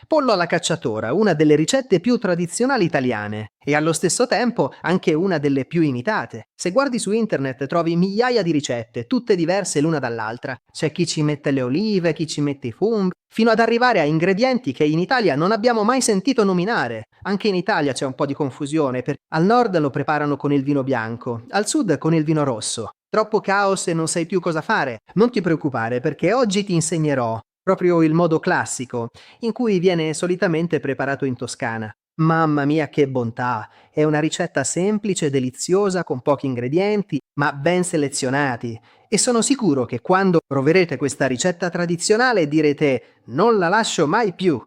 Pollo alla cacciatora, una delle ricette più tradizionali italiane e allo stesso tempo anche una delle più imitate. Se guardi su internet trovi migliaia di ricette, tutte diverse l'una dall'altra. C'è chi ci mette le olive, chi ci mette i funghi, fino ad arrivare a ingredienti che in Italia non abbiamo mai sentito nominare. Anche in Italia c'è un po' di confusione, perché al nord lo preparano con il vino bianco, al sud con il vino rosso. Troppo caos e non sai più cosa fare? Non ti preoccupare perché oggi ti insegnerò proprio il modo classico, in cui viene solitamente preparato in Toscana. Mamma mia che bontà! È una ricetta semplice e deliziosa con pochi ingredienti, ma ben selezionati. E sono sicuro che quando proverete questa ricetta tradizionale direte non la lascio mai più.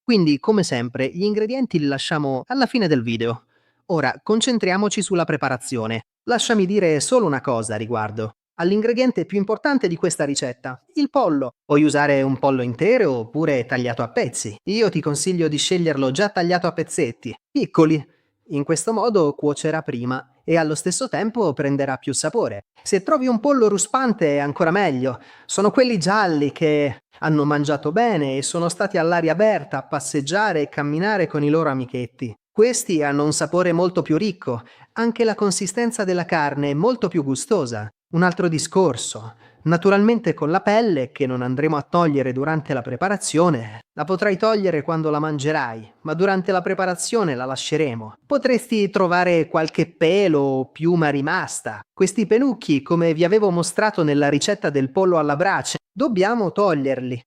Quindi, come sempre, gli ingredienti li lasciamo alla fine del video. Ora, concentriamoci sulla preparazione. Lasciami dire solo una cosa a riguardo. All'ingrediente più importante di questa ricetta, il pollo. Puoi usare un pollo intero oppure tagliato a pezzi. Io ti consiglio di sceglierlo già tagliato a pezzetti, piccoli. In questo modo cuocerà prima e allo stesso tempo prenderà più sapore. Se trovi un pollo ruspante è ancora meglio. Sono quelli gialli che hanno mangiato bene e sono stati all'aria aperta a passeggiare e camminare con i loro amichetti. Questi hanno un sapore molto più ricco, anche la consistenza della carne è molto più gustosa. Un altro discorso. Naturalmente con la pelle, che non andremo a togliere durante la preparazione, la potrai togliere quando la mangerai, ma durante la preparazione la lasceremo. Potresti trovare qualche pelo o piuma rimasta. Questi pelucchi, come vi avevo mostrato nella ricetta del pollo alla brace, dobbiamo toglierli.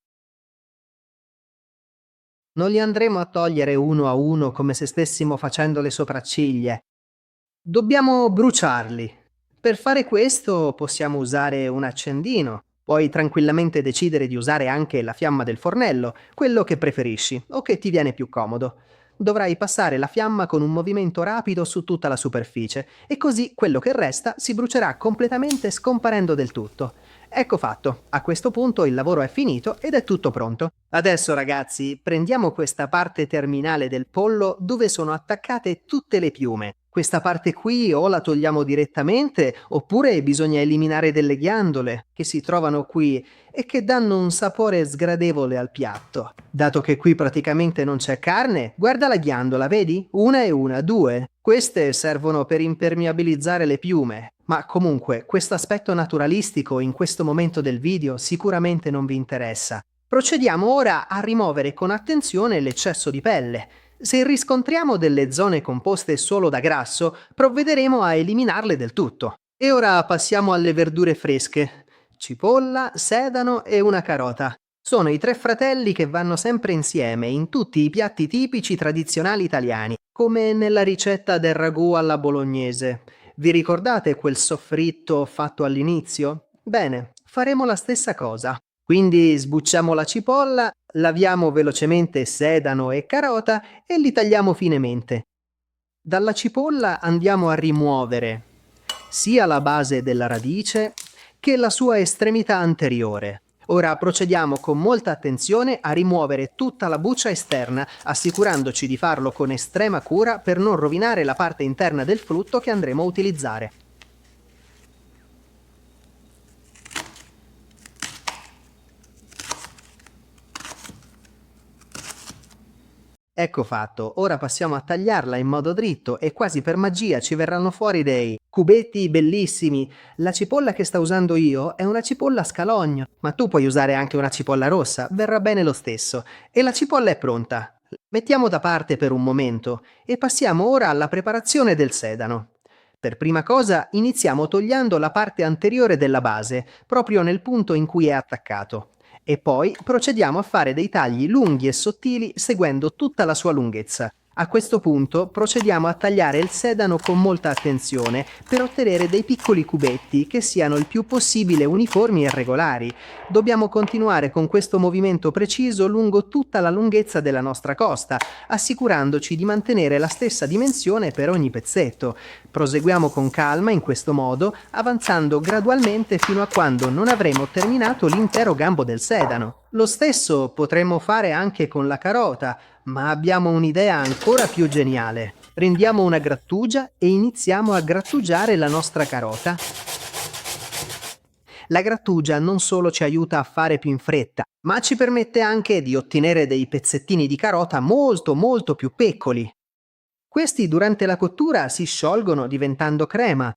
Non li andremo a togliere uno a uno come se stessimo facendo le sopracciglia. Dobbiamo bruciarli. Per fare questo possiamo usare un accendino. Puoi tranquillamente decidere di usare anche la fiamma del fornello, quello che preferisci o che ti viene più comodo. Dovrai passare la fiamma con un movimento rapido su tutta la superficie e così quello che resta si brucerà completamente scomparendo del tutto. Ecco fatto, a questo punto il lavoro è finito ed è tutto pronto. Adesso ragazzi, prendiamo questa parte terminale del pollo dove sono attaccate tutte le piume. Questa parte qui o la togliamo direttamente oppure bisogna eliminare delle ghiandole che si trovano qui e che danno un sapore sgradevole al piatto. Dato che qui praticamente non c'è carne, guarda la ghiandola, vedi? Una e una, due. Queste servono per impermeabilizzare le piume. Ma comunque, questo aspetto naturalistico in questo momento del video sicuramente non vi interessa. Procediamo ora a rimuovere con attenzione l'eccesso di pelle. Se riscontriamo delle zone composte solo da grasso, provvederemo a eliminarle del tutto. E ora passiamo alle verdure fresche. Cipolla, sedano e una carota. Sono i tre fratelli che vanno sempre insieme in tutti i piatti tipici tradizionali italiani, come nella ricetta del ragù alla bolognese. Vi ricordate quel soffritto fatto all'inizio? Bene, faremo la stessa cosa. Quindi sbucciamo la cipolla, laviamo velocemente sedano e carota e li tagliamo finemente. Dalla cipolla andiamo a rimuovere sia la base della radice che la sua estremità anteriore. Ora procediamo con molta attenzione a rimuovere tutta la buccia esterna, assicurandoci di farlo con estrema cura per non rovinare la parte interna del frutto che andremo a utilizzare. Ecco fatto, ora passiamo a tagliarla in modo dritto e quasi per magia ci verranno fuori dei cubetti bellissimi. La cipolla che sto usando io è una cipolla a scalogno, ma tu puoi usare anche una cipolla rossa, verrà bene lo stesso. E la cipolla è pronta. Mettiamo da parte per un momento e passiamo ora alla preparazione del sedano. Per prima cosa iniziamo togliendo la parte anteriore della base, proprio nel punto in cui è attaccato. E poi procediamo a fare dei tagli lunghi e sottili seguendo tutta la sua lunghezza. A questo punto procediamo a tagliare il sedano con molta attenzione per ottenere dei piccoli cubetti che siano il più possibile uniformi e regolari. Dobbiamo continuare con questo movimento preciso lungo tutta la lunghezza della nostra costa, assicurandoci di mantenere la stessa dimensione per ogni pezzetto. Proseguiamo con calma in questo modo, avanzando gradualmente fino a quando non avremo terminato l'intero gambo del sedano. Lo stesso potremmo fare anche con la carota, ma abbiamo un'idea ancora più geniale. Prendiamo una grattugia e iniziamo a grattugiare la nostra carota. La grattugia non solo ci aiuta a fare più in fretta, ma ci permette anche di ottenere dei pezzettini di carota molto molto più piccoli. Questi durante la cottura si sciolgono diventando crema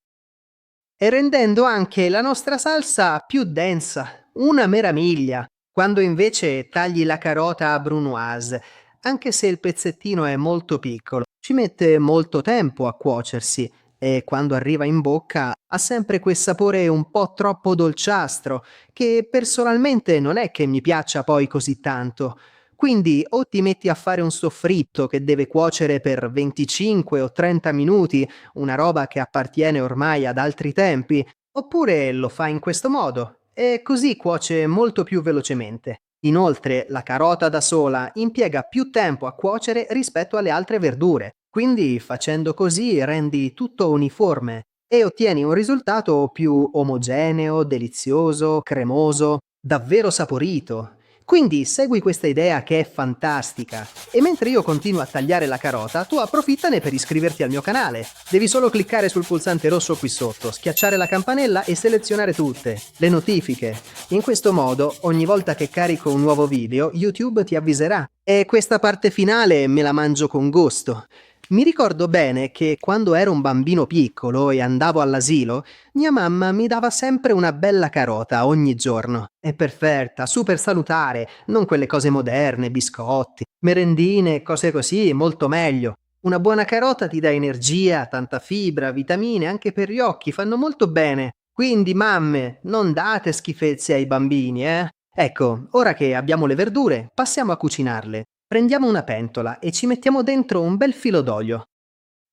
e rendendo anche la nostra salsa più densa. Una meraviglia! Quando invece tagli la carota a brunoise, anche se il pezzettino è molto piccolo, ci mette molto tempo a cuocersi e quando arriva in bocca ha sempre quel sapore un po' troppo dolciastro, che personalmente non è che mi piaccia poi così tanto. Quindi o ti metti a fare un soffritto che deve cuocere per 25 o 30 minuti, una roba che appartiene ormai ad altri tempi, oppure lo fai in questo modo e così cuoce molto più velocemente. Inoltre, la carota da sola impiega più tempo a cuocere rispetto alle altre verdure, quindi facendo così rendi tutto uniforme e ottieni un risultato più omogeneo, delizioso, cremoso, davvero saporito. Quindi segui questa idea che è fantastica e mentre io continuo a tagliare la carota, tu approfittane per iscriverti al mio canale. Devi solo cliccare sul pulsante rosso qui sotto, schiacciare la campanella e selezionare tutte le notifiche. In questo modo, ogni volta che carico un nuovo video, YouTube ti avviserà. E questa parte finale me la mangio con gusto. Mi ricordo bene che quando ero un bambino piccolo e andavo all'asilo, mia mamma mi dava sempre una bella carota ogni giorno. È perfetta, super salutare, non quelle cose moderne, biscotti, merendine, cose così, molto meglio. Una buona carota ti dà energia, tanta fibra, vitamine, anche per gli occhi, fanno molto bene. Quindi, mamme, non date schifezze ai bambini, eh? Ecco, ora che abbiamo le verdure, passiamo a cucinarle. Prendiamo una pentola e ci mettiamo dentro un bel filo d'olio,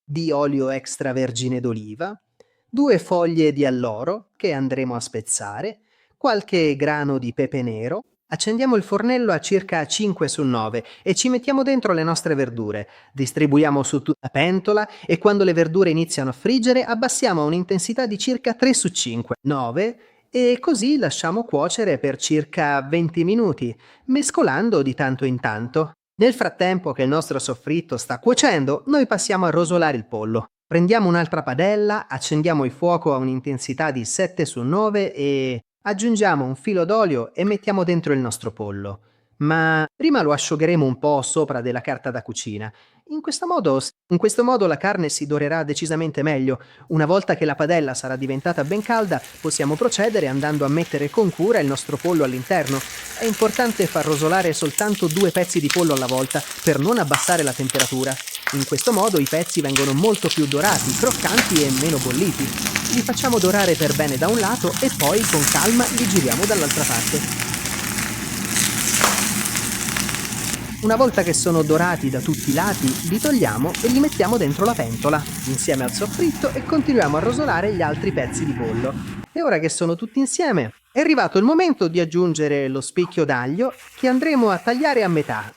di olio extravergine d'oliva, 2 foglie di alloro che andremo a spezzare, qualche grano di pepe nero. Accendiamo il fornello a circa 5 su 9 e ci mettiamo dentro le nostre verdure. Distribuiamo su tutta la pentola e quando le verdure iniziano a friggere abbassiamo a un'intensità di circa 3 su 5, 9 e così lasciamo cuocere per circa 20 minuti, mescolando di tanto in tanto. Nel frattempo che il nostro soffritto sta cuocendo, noi passiamo a rosolare il pollo. Prendiamo un'altra padella, accendiamo il fuoco a un'intensità di 7 su 9 e aggiungiamo un filo d'olio e mettiamo dentro il nostro pollo. Ma prima lo asciugheremo un po' sopra della carta da cucina. In questo modo la carne si dorerà decisamente meglio. Una volta che la padella sarà diventata ben calda, possiamo procedere andando a mettere con cura il nostro pollo all'interno. È importante far rosolare soltanto 2 pezzi di pollo alla volta per non abbassare la temperatura. In questo modo i pezzi vengono molto più dorati, croccanti e meno bolliti. Li facciamo dorare per bene da un lato e poi con calma li giriamo dall'altra parte. Una volta che sono dorati da tutti i lati, li togliamo e li mettiamo dentro la pentola, insieme al soffritto e continuiamo a rosolare gli altri pezzi di pollo. E ora che sono tutti insieme, è arrivato il momento di aggiungere lo spicchio d'aglio che andremo a tagliare a metà.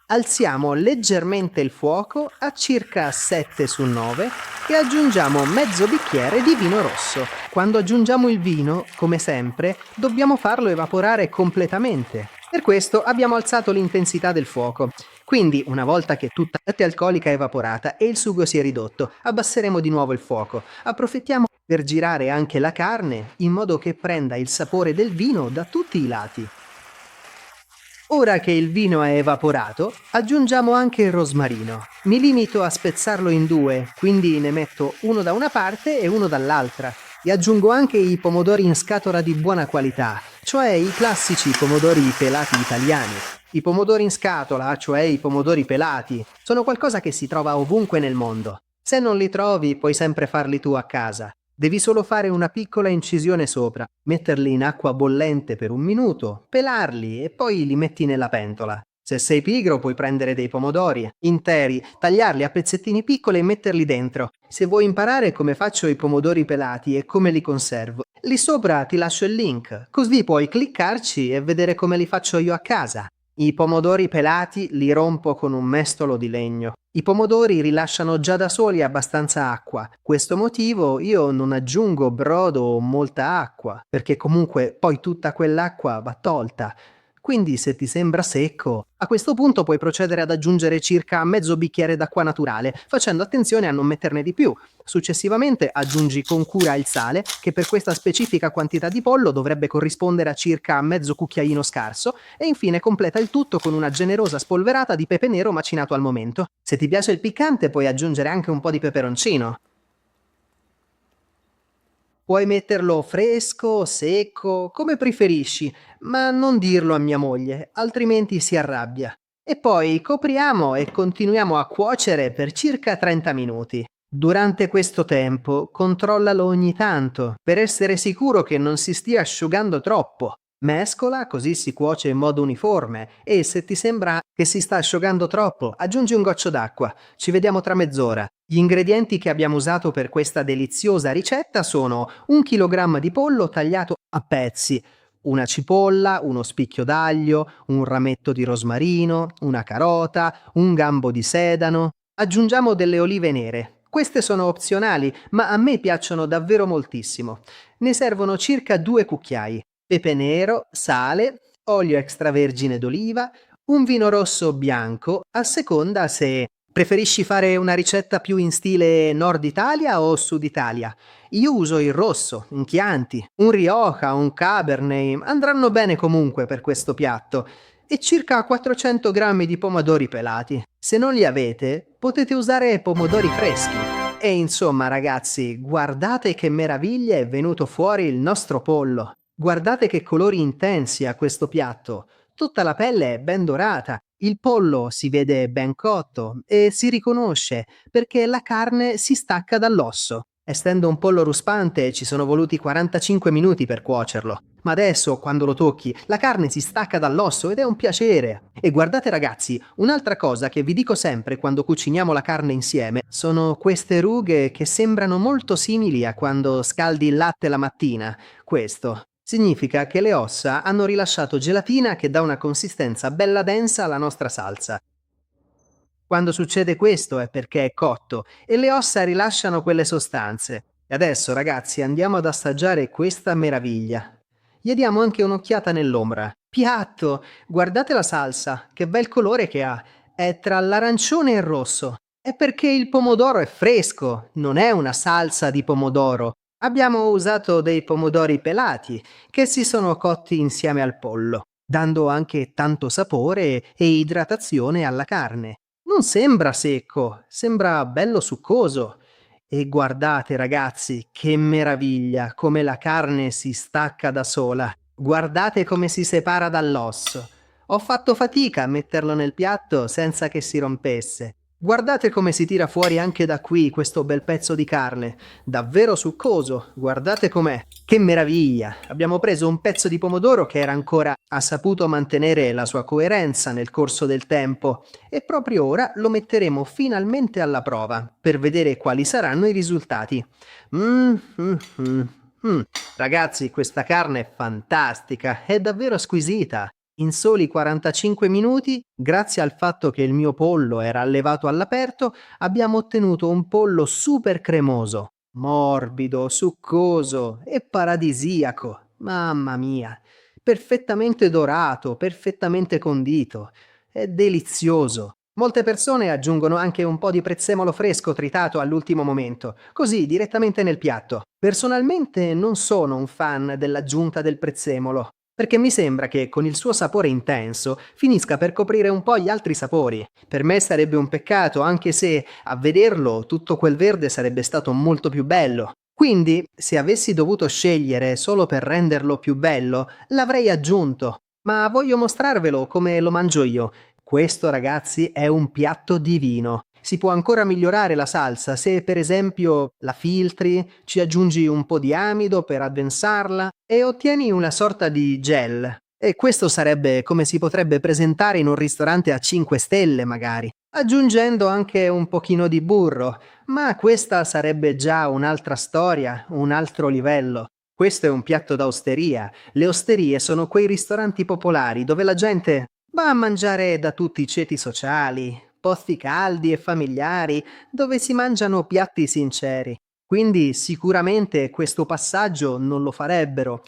Alziamo leggermente il fuoco a circa 7 su 9 e aggiungiamo mezzo bicchiere di vino rosso. Quando aggiungiamo il vino, come sempre, dobbiamo farlo evaporare completamente. Per questo abbiamo alzato l'intensità del fuoco. Quindi, una volta che tutta la latte alcolica è evaporata e il sugo si è ridotto, abbasseremo di nuovo il fuoco. Approfittiamo per girare anche la carne in modo che prenda il sapore del vino da tutti i lati. Ora che il vino è evaporato, aggiungiamo anche il rosmarino. Mi limito a spezzarlo in 2, quindi ne metto uno da una parte e uno dall'altra. E aggiungo anche i pomodori in scatola di buona qualità, cioè i classici pomodori pelati italiani. I pomodori in scatola, cioè i pomodori pelati, sono qualcosa che si trova ovunque nel mondo. Se non li trovi, puoi sempre farli tu a casa. Devi solo fare una piccola incisione sopra, metterli in acqua bollente per 1 minuto, pelarli e poi li metti nella pentola. Se sei pigro puoi prendere dei pomodori interi, tagliarli a pezzettini piccoli e metterli dentro. Se vuoi imparare come faccio i pomodori pelati e come li conservo, lì sopra ti lascio il link, così puoi cliccarci e vedere come li faccio io a casa. I pomodori pelati li rompo con un mestolo di legno. I pomodori rilasciano già da soli abbastanza acqua. Questo motivo io non aggiungo brodo o molta acqua, perché comunque poi tutta quell'acqua va tolta. Quindi se ti sembra secco, a questo punto puoi procedere ad aggiungere circa mezzo bicchiere d'acqua naturale, facendo attenzione a non metterne di più. Successivamente aggiungi con cura il sale, che per questa specifica quantità di pollo dovrebbe corrispondere a circa mezzo cucchiaino scarso, e infine completa il tutto con una generosa spolverata di pepe nero macinato al momento. Se ti piace il piccante puoi aggiungere anche un po' di peperoncino. Puoi metterlo fresco, secco, come preferisci, ma non dirlo a mia moglie, altrimenti si arrabbia. E poi copriamo e continuiamo a cuocere per circa 30 minuti. Durante questo tempo controllalo ogni tanto per essere sicuro che non si stia asciugando troppo. Mescola così si cuoce in modo uniforme e se ti sembra che si sta asciugando troppo, aggiungi un goccio d'acqua. Ci vediamo tra mezz'ora. Gli ingredienti che abbiamo usato per questa deliziosa ricetta sono 1 chilogrammo di pollo tagliato a pezzi, una cipolla, uno spicchio d'aglio, un rametto di rosmarino, una carota, un gambo di sedano. Aggiungiamo delle olive nere. Queste sono opzionali, ma a me piacciono davvero moltissimo. Ne servono circa 2 cucchiai. Pepe nero, sale, olio extravergine d'oliva, un vino rosso bianco, a seconda se preferisci fare una ricetta più in stile Nord Italia o Sud Italia. Io uso il rosso, un Chianti, un Rioja, un Cabernet, andranno bene comunque per questo piatto. E circa 400 grammi di pomodori pelati. Se non li avete, potete usare pomodori freschi. E insomma, ragazzi, guardate che meraviglia è venuto fuori il nostro pollo. Guardate che colori intensi ha questo piatto. Tutta la pelle è ben dorata, il pollo si vede ben cotto e si riconosce perché la carne si stacca dall'osso. Essendo un pollo ruspante ci sono voluti 45 minuti per cuocerlo. Ma adesso, quando lo tocchi, la carne si stacca dall'osso ed è un piacere. E guardate ragazzi, un'altra cosa che vi dico sempre quando cuciniamo la carne insieme sono queste rughe che sembrano molto simili a quando scaldi il latte la mattina. Questo significa che le ossa hanno rilasciato gelatina che dà una consistenza bella densa alla nostra salsa. Quando succede questo è perché è cotto e le ossa rilasciano quelle sostanze. E adesso, ragazzi, andiamo ad assaggiare questa meraviglia. Gli diamo anche un'occhiata nell'ombra. Piatto! Guardate la salsa, che bel colore che ha. È tra l'arancione e il rosso. È perché il pomodoro è fresco, non è una salsa di pomodoro. Abbiamo usato dei pomodori pelati che si sono cotti insieme al pollo, dando anche tanto sapore e idratazione alla carne. Non sembra secco, sembra bello succoso. E guardate ragazzi, che meraviglia, come la carne si stacca da sola. Guardate come si separa dall'osso. Ho fatto fatica a metterlo nel piatto senza che si rompesse. Guardate come si tira fuori anche da qui questo bel pezzo di carne. Davvero succoso, guardate com'è. Che meraviglia! Abbiamo preso un pezzo di pomodoro che era ancora ha saputo mantenere la sua coerenza nel corso del tempo e proprio ora lo metteremo finalmente alla prova per vedere quali saranno i risultati. Mm, mm, mm, mm. Ragazzi, questa carne è fantastica, è davvero squisita. In soli 45 minuti, grazie al fatto che il mio pollo era allevato all'aperto, abbiamo ottenuto un pollo super cremoso, morbido, succoso e paradisiaco. Mamma mia! Perfettamente dorato, perfettamente condito. È delizioso. Molte persone aggiungono anche un po' di prezzemolo fresco tritato all'ultimo momento, così direttamente nel piatto. Personalmente non sono un fan dell'aggiunta del prezzemolo, perché mi sembra che con il suo sapore intenso finisca per coprire un po' gli altri sapori. Per me sarebbe un peccato, anche se a vederlo tutto quel verde sarebbe stato molto più bello. Quindi, se avessi dovuto scegliere solo per renderlo più bello, l'avrei aggiunto. Ma voglio mostrarvelo come lo mangio io. Questo, ragazzi, è un piatto divino. Si può ancora migliorare la salsa se, per esempio, la filtri, ci aggiungi un po' di amido per addensarla e ottieni una sorta di gel. E questo sarebbe come si potrebbe presentare in un ristorante a 5 stelle, magari, aggiungendo anche un pochino di burro. Ma questa sarebbe già un'altra storia, un altro livello. Questo è un piatto da osteria. Le osterie sono quei ristoranti popolari dove la gente va a mangiare da tutti i ceti sociali, posti caldi e familiari, dove si mangiano piatti sinceri. Quindi sicuramente questo passaggio non lo farebbero.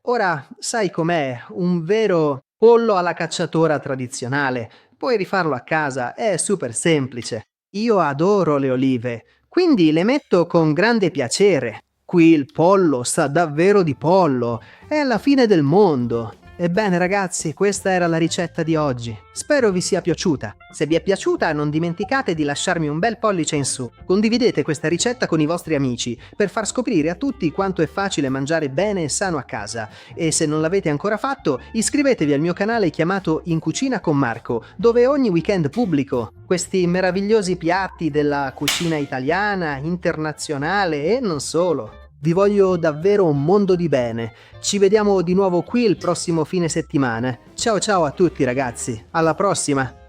Ora, sai com'è? Un vero Pollo alla cacciatora tradizionale. Puoi rifarlo a casa, è super semplice. Io adoro le olive, quindi le metto con grande piacere. Qui il pollo sa davvero di pollo. È la fine del mondo. Ebbene ragazzi, questa era la ricetta di oggi. Spero vi sia piaciuta. Se vi è piaciuta, non dimenticate di lasciarmi un bel pollice in su. Condividete questa ricetta con i vostri amici per far scoprire a tutti quanto è facile mangiare bene e sano a casa. E se non l'avete ancora fatto, iscrivetevi al mio canale chiamato In Cucina con Marco, dove ogni weekend pubblico questi meravigliosi piatti della cucina italiana, internazionale e non solo. Vi voglio davvero un mondo di bene. Ci vediamo di nuovo qui il prossimo fine settimana. Ciao ciao a tutti ragazzi, alla prossima!